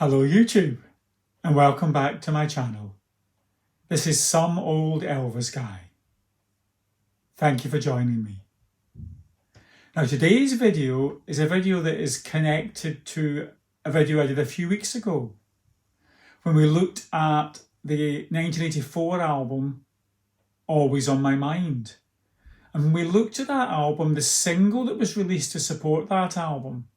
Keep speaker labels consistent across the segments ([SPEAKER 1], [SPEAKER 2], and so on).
[SPEAKER 1] Hello YouTube, and welcome back to my channel. This is Some Old Elvis Guy. Thank you for joining me. Now today's video is a video that is connected to a video I did a few weeks ago when we looked at the 1984 album Always on My Mind. And when we looked at that album, the single that was released to support that album,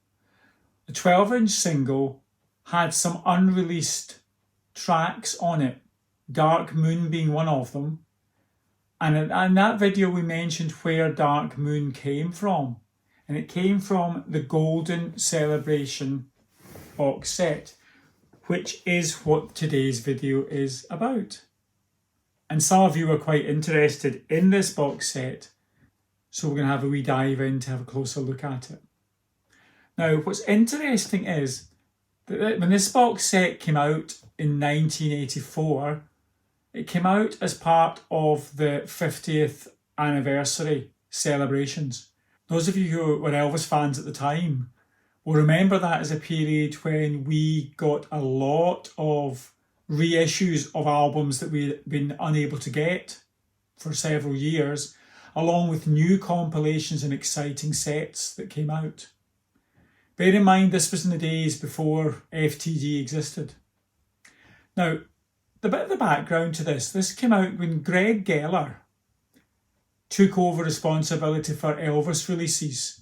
[SPEAKER 1] the 12-inch single, had some unreleased tracks on it, Dark Moon being one of them. And in that video we mentioned where Dark Moon came from. And it came from the Golden Celebration box set, which is what today's video is about. And some of you are quite interested in this box set, so we're going to have a wee dive in to have a closer look at it. Now, what's interesting is that when this box set came out in 1984, it came out as part of the 50th anniversary celebrations. Those of you who were Elvis fans at the time will remember that as a period when we got a lot of reissues of albums that we'd been unable to get for several years, along with new compilations and exciting sets that came out. Bear in mind, this was in the days before FTD existed. Now, the bit of the background to this came out when Greg Geller took over responsibility for Elvis releases.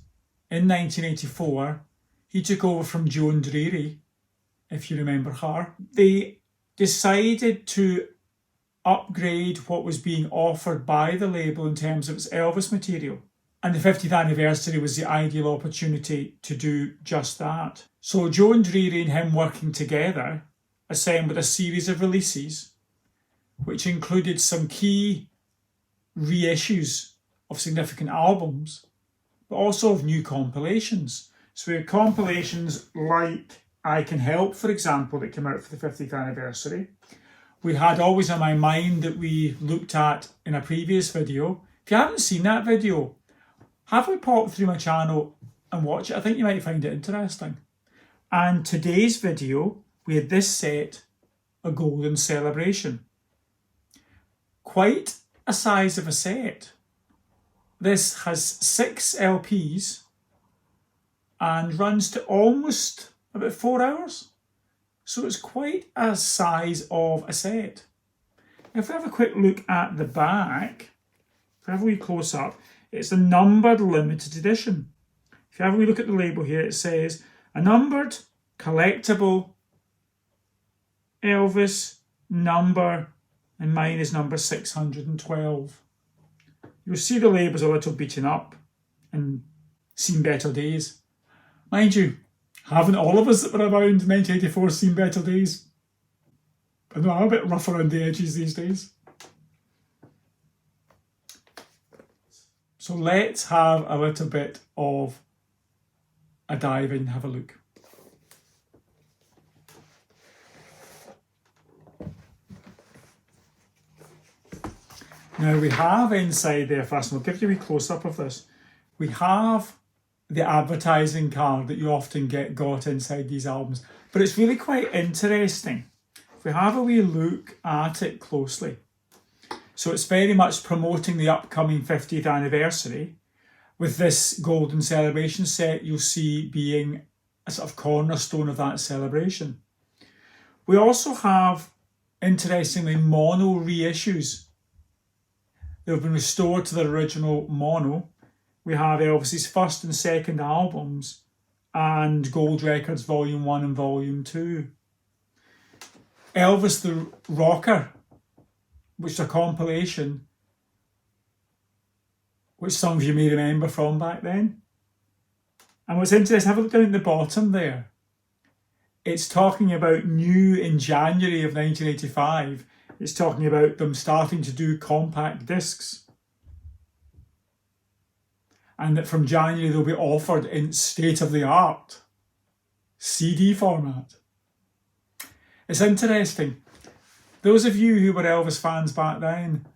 [SPEAKER 1] In 1984, he took over from Joan Dreary, if you remember her. They decided to upgrade what was being offered by the label in terms of its Elvis material. And the 50th anniversary was the ideal opportunity to do just that. So Joan Dreary and him working together assembled a series of releases which included some key reissues of significant albums, but also of new compilations. So we had compilations like I Can Help, for example, that came out for the 50th anniversary. We had Always on My Mind that we looked at in a previous video. If you haven't seen that video, have a pop through my channel and watch it. I think you might find it interesting. And today's video, we had this set, a Golden Celebration. Quite a size of a set. This has 6 LPs and runs to almost about 4 hours. So it's quite a size of a set. If we have a quick look at the back, if we have a wee close up, it's a numbered limited edition. If you have a wee look at the label here, it says a numbered collectible Elvis number, and mine is number 612. You'll see the label's a little beaten up and seen better days. Mind you, haven't all of us that were around in 1984 seen better days? I know I'm a bit rough around the edges these days. So let's have a little bit of a dive in, have a look. Now we have inside there first, and I'll give you a close-up of this. We have the advertising card that you often got inside these albums, but it's really quite interesting. If we have a wee look at it closely, so it's very much promoting the upcoming 50th anniversary, with this Golden Celebration set you'll see being a sort of cornerstone of that celebration. We also have, interestingly, mono reissues. They've been restored to the original mono. We have Elvis's first and second albums and Gold Records Volume 1 and Volume 2. Elvis the Rocker, which is a compilation which some of you may remember from back then. And what's interesting, have a look down at the bottom there. It's talking about new in January of 1985. It's talking about them starting to do compact discs. And that from January they'll be offered in state-of-the-art CD format. It's interesting. Those of you who were Elvis fans back then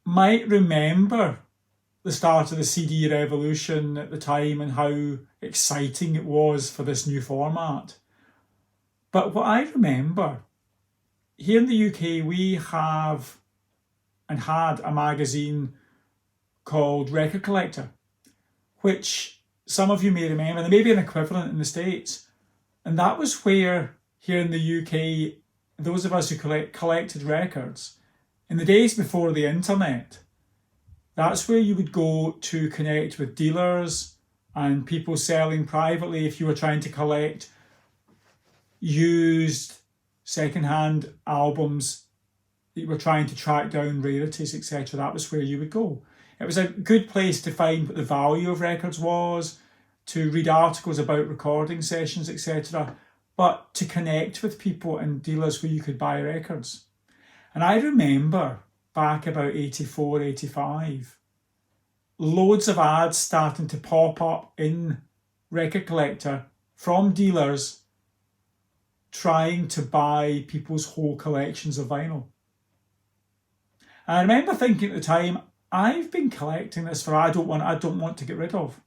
[SPEAKER 1] might remember the start of the CD revolution at the time and how exciting it was for this new format. But what I remember, here in the UK, we have and had a magazine called Record Collector, which some of you may remember. There may be an equivalent in the States. And that was where, here in the UK, those of us who collected records, in the days before the internet, that's where you would go to connect with dealers and people selling privately if you were trying to collect used second-hand albums that you were trying to track down rarities, etc. That was where you would go. It was a good place to find what the value of records was, to read articles about recording sessions, etc., but to connect with people and dealers where you could buy records. And I remember back about 84, 85, loads of ads starting to pop up in Record Collector from dealers trying to buy people's whole collections of vinyl. And I remember thinking at the time, I've been collecting this for I don't want to get rid of.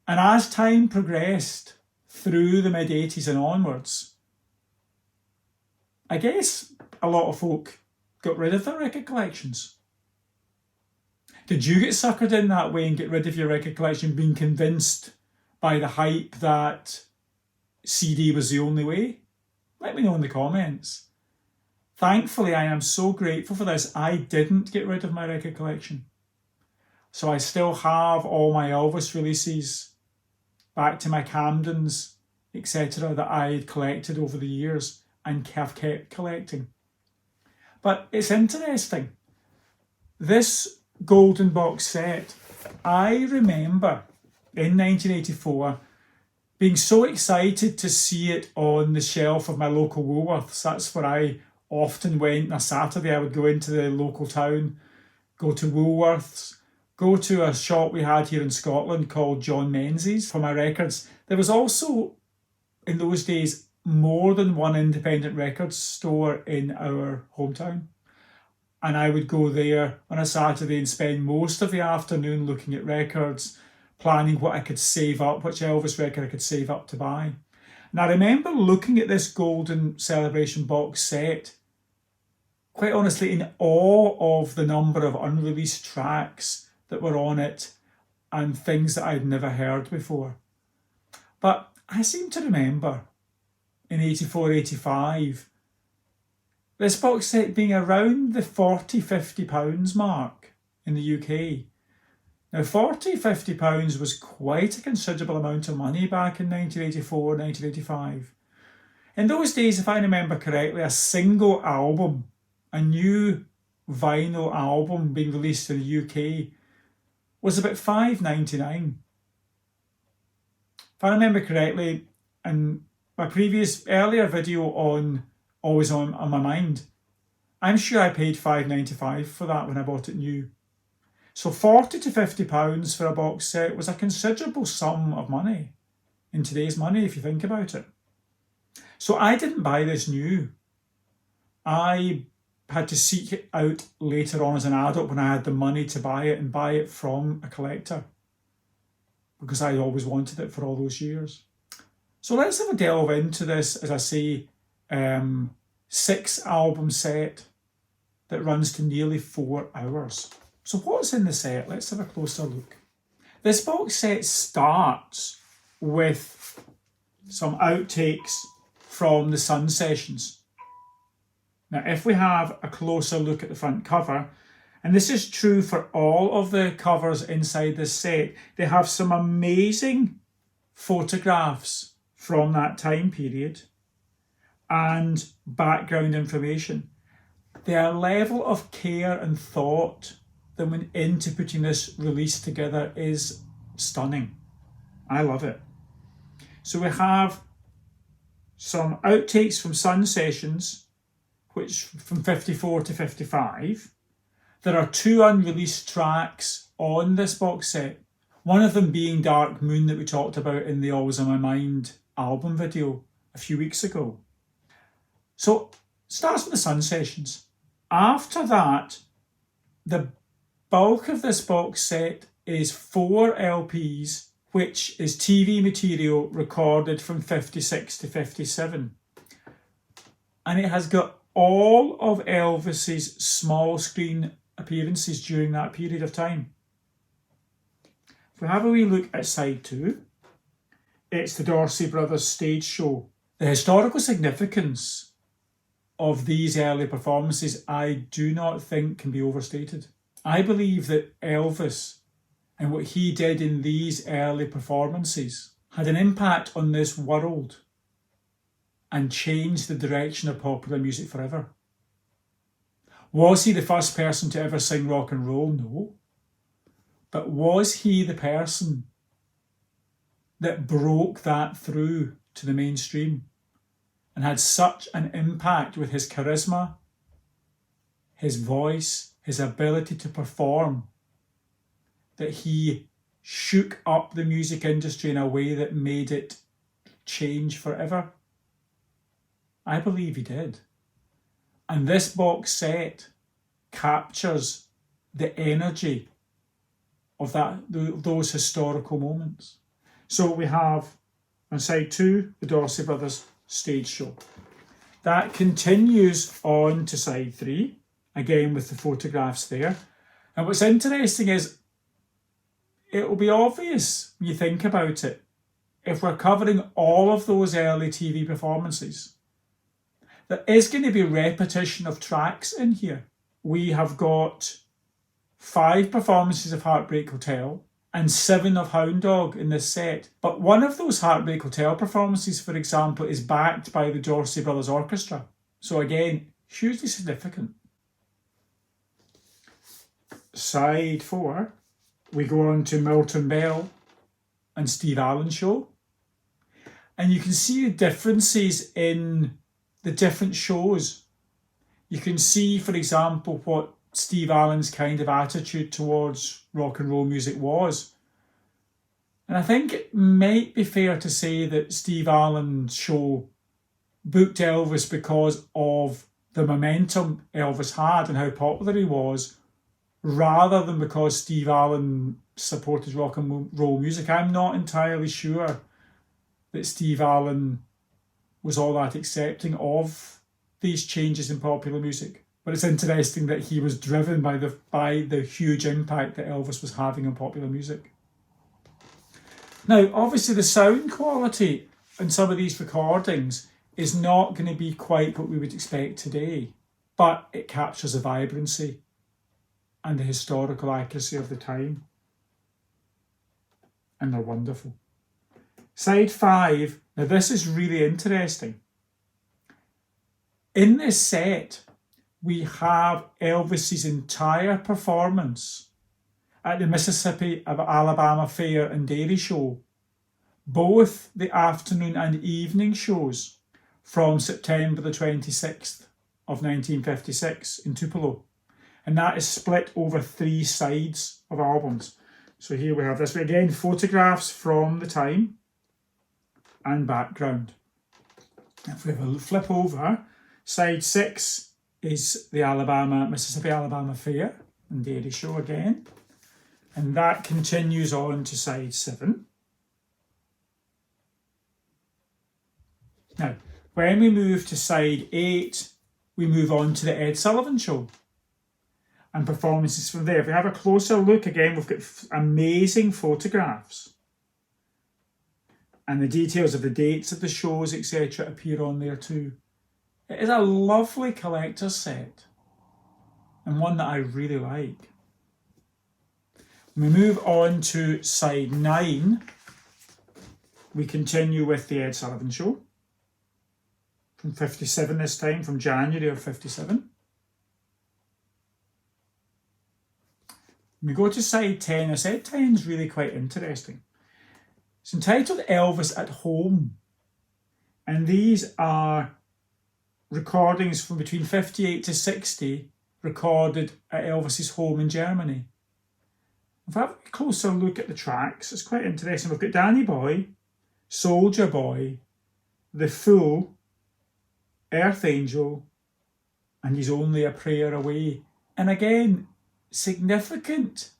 [SPEAKER 1] And as time progressed through the mid-80s and onwards, I guess a lot of folk got rid of their record collections. Did you get suckered in that way and get rid of your record collection, being convinced by the hype that CD was the only way? Let me know in the comments. Thankfully, I am so grateful for this. I didn't get rid of my record collection. So I still have all my Elvis releases, back to my Camdens, etc. that I had collected over the years and have kept collecting. But it's interesting. This golden box set, I remember in 1984 being so excited to see it on the shelf of my local Woolworths. That's where I often went. On a Saturday, I would go into the local town, go to Woolworths, go to a shop we had here in Scotland called John Menzies for my records. There was also, in those days, more than one independent record store in our hometown. And I would go there on a Saturday and spend most of the afternoon looking at records, planning what I could save up, which Elvis record I could save up to buy. And I remember looking at this Golden Celebration box set, quite honestly, in awe of the number of unreleased tracks that were on it and things that I'd never heard before. But I seem to remember in 84, 85, this box set being around the £40-50 mark in the UK. Now, £40-50 was quite a considerable amount of money back in 1984, 1985. In those days, if I remember correctly, a single album, a new vinyl album being released in the UK, was about £5.99. If I remember correctly, in my earlier video on Always on My Mind, I'm sure I paid £5.95 for that when I bought it new. So £40-50 for a box set was a considerable sum of money in today's money, if you think about it. So I didn't buy this new. I had to seek it out later on as an adult when I had the money to buy it and buy it from a collector, because I always wanted it for all those years. So let's have a delve into this, as I say, 6 album set that runs to nearly 4 hours. So what's in the set? Let's have a closer look. This box set starts with some outtakes from the Sun sessions. Now, if we have a closer look at the front cover, and this is true for all of the covers inside this set, they have some amazing photographs from that time period and background information. Their level of care and thought that went into putting this release together is stunning. I love it. So we have some outtakes from Sun sessions, which from 54 to 55. There are 2 unreleased tracks on this box set, one of them being Dark Moon that we talked about in the Always on My Mind album video a few weeks ago. So starts with the Sun sessions. After that, the bulk of this box set is 4 LPs, which is TV material recorded from 56 to 57. And it has got all of Elvis's small screen appearances during that period of time. If we have a wee look at side 2, it's the Dorsey Brothers stage show. The historical significance of these early performances I do not think can be overstated. I believe that Elvis and what he did in these early performances had an impact on this world and changed the direction of popular music forever. Was he the first person to ever sing rock and roll? No. But was he the person that broke that through to the mainstream and had such an impact with his charisma, his voice, his ability to perform, that he shook up the music industry in a way that made it change forever? I believe he did. And this box set captures the energy of those historical moments. So we have on side 2, the Dorsey Brothers stage show. That continues on to side 3, again with the photographs there. And what's interesting is it will be obvious when you think about it, if we're covering all of those early TV performances, there is going to be repetition of tracks in here. We have got 5 performances of Heartbreak Hotel and 7 of Hound Dog in this set. But one of those Heartbreak Hotel performances, for example, is backed by the Dorsey Brothers Orchestra. So again, hugely significant. Side 4, we go on to Milton Berle and Steve Allen show. And you can see the differences in the different shows. You can see, for example, what Steve Allen's kind of attitude towards rock and roll music was. And I think it might be fair to say that Steve Allen's show booked Elvis because of the momentum Elvis had and how popular he was, rather than because Steve Allen supported rock and roll music. I'm not entirely sure that Steve Allen was all that accepting of these changes in popular music. But it's interesting that he was driven by the huge impact that Elvis was having on popular music. Now, obviously the sound quality in some of these recordings is not going to be quite what we would expect today, but it captures the vibrancy and the historical accuracy of the time. And they're wonderful. Side 5, now this is really interesting. In this set, we have Elvis's entire performance at the Mississippi Alabama Fair and Dairy Show, both the afternoon and evening shows from September the 26th of 1956 in Tupelo. And that is split over 3 sides of albums. So here we have this, again, photographs from the time and background. If we have a flip over, side 6 is the Mississippi Alabama Fair and Dairy Show again. And that continues on to side 7. Now, when we move to side 8, we move on to the Ed Sullivan Show and performances from there. If we have a closer look again, we've got amazing photographs. And the details of the dates of the shows, etc., appear on there too. It is a lovely collector's set and one that I really like. When we move on to side 9, we continue with the Ed Sullivan Show from 57 this time, from January of 57. When we go to side 10, now side 10 is really quite interesting. It's entitled Elvis at Home, and these are recordings from between 58 to 60 recorded at Elvis's home in Germany. If I have a closer look at the tracks, it's quite interesting. We've got Danny Boy, Soldier Boy, The Fool, Earth Angel, and He's Only a Prayer Away. And again, significant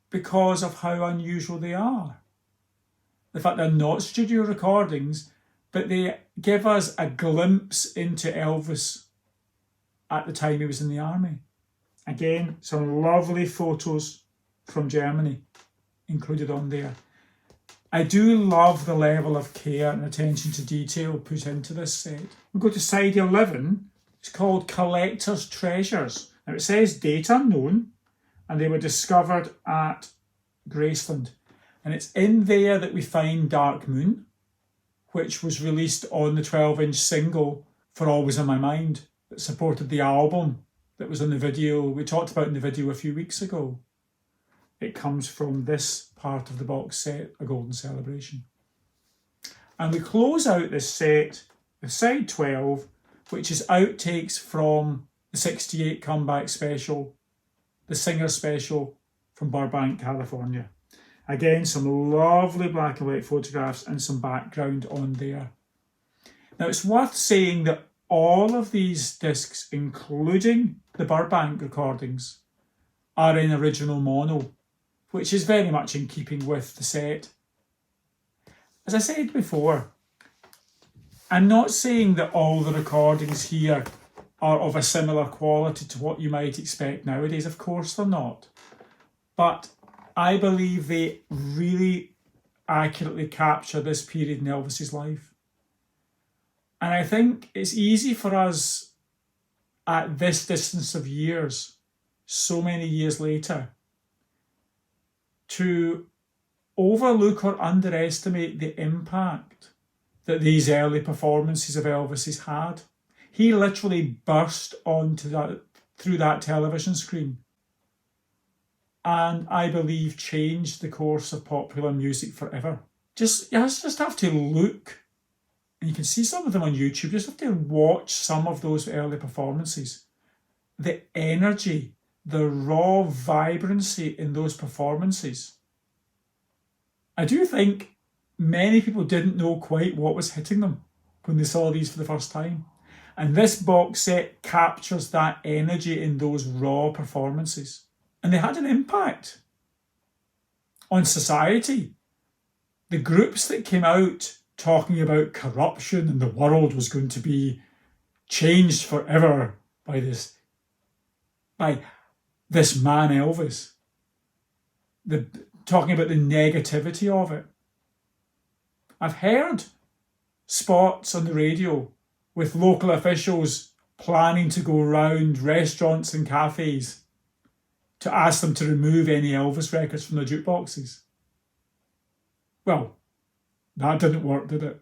[SPEAKER 1] because of how unusual they are. The fact they're not studio recordings, but they give us a glimpse into Elvis at the time he was in the army. Again, some lovely photos from Germany included on there. I do love the level of care and attention to detail put into this set. We go to side 11. It's called Collector's Treasures. Now it says date unknown, and they were discovered at Graceland. And it's in there that we find Dark Moon, which was released on the 12-inch single For Always in My Mind, that supported the album that was in the video we talked about in the video a few weeks ago. It comes from this part of the box set, A Golden Celebration. And we close out this set with side 12, which is outtakes from the 68 comeback special, the singer special from Burbank, California. Again, some lovely black and white photographs and some background on there. Now, it's worth saying that all of these discs, including the Burbank recordings, are in original mono, which is very much in keeping with the set. As I said before, I'm not saying that all the recordings here are of a similar quality to what you might expect nowadays. Of course they're not. But I believe they really accurately capture this period in Elvis's life. And I think it's easy for us at this distance of years, so many years later, to overlook or underestimate the impact that these early performances of Elvis's had. He literally burst through that television screen, and I believe changed the course of popular music forever. You just have to look, and you can see some of them on YouTube. You just have to watch some of those early performances. The energy, the raw vibrancy in those performances. I do think many people didn't know quite what was hitting them when they saw these for the first time. And this box set captures that energy in those raw performances. And they had an impact on society. The groups that came out talking about corruption and the world was going to be changed forever by this man Elvis. Talking about the negativity of it. I've heard spots on the radio with local officials planning to go round restaurants and cafes to ask them to remove any Elvis records from the jukeboxes. Well, that didn't work, did it?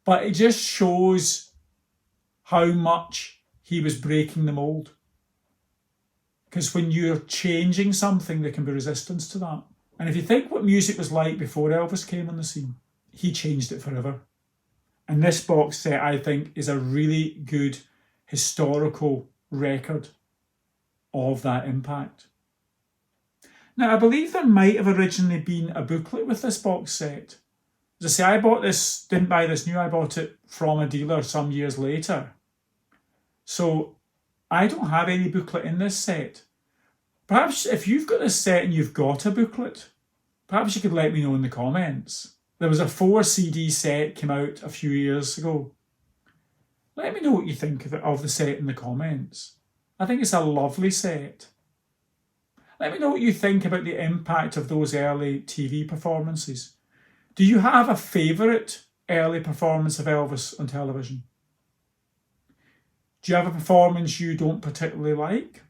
[SPEAKER 1] But it just shows how much he was breaking the mould. Because when you're changing something, there can be resistance to that. And if you think what music was like before Elvis came on the scene, he changed it forever. And this box set, I think, is a really good historical record of that impact. Now, I believe there might have originally been a booklet with this box set. As I say, didn't buy this new, I bought it from a dealer some years later. So I don't have any booklet in this set. Perhaps if you've got this set and you've got a booklet, perhaps you could let me know in the comments. There was a 4 CD set came out a few years ago. Let me know what you think of the set in the comments. I think it's a lovely set. Let me know what you think about the impact of those early TV performances. Do you have a favourite early performance of Elvis on television? Do you have a performance you don't particularly like?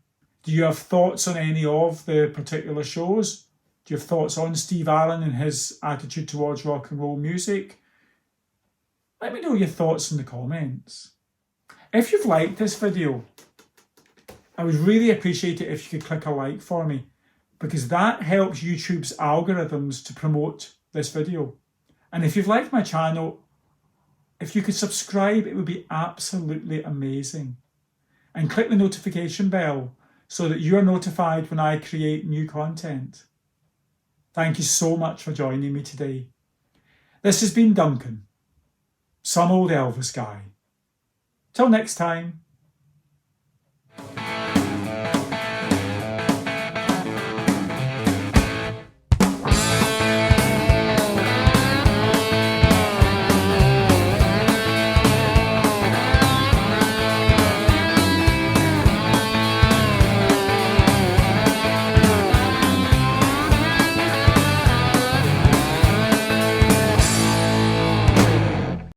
[SPEAKER 1] Do you have thoughts on any of the particular shows? Do you have thoughts on Steve Allen and his attitude towards rock and roll music? Let me know your thoughts in the comments. If you've liked this video, I would really appreciate it if you could click a like for me, because that helps YouTube's algorithms to promote this video. And if you've liked my channel, if you could subscribe, it would be absolutely amazing. And click the notification bell so that you are notified when I create new content. Thank you so much for joining me today. This has been Duncan, some old Elvis guy. Till next time.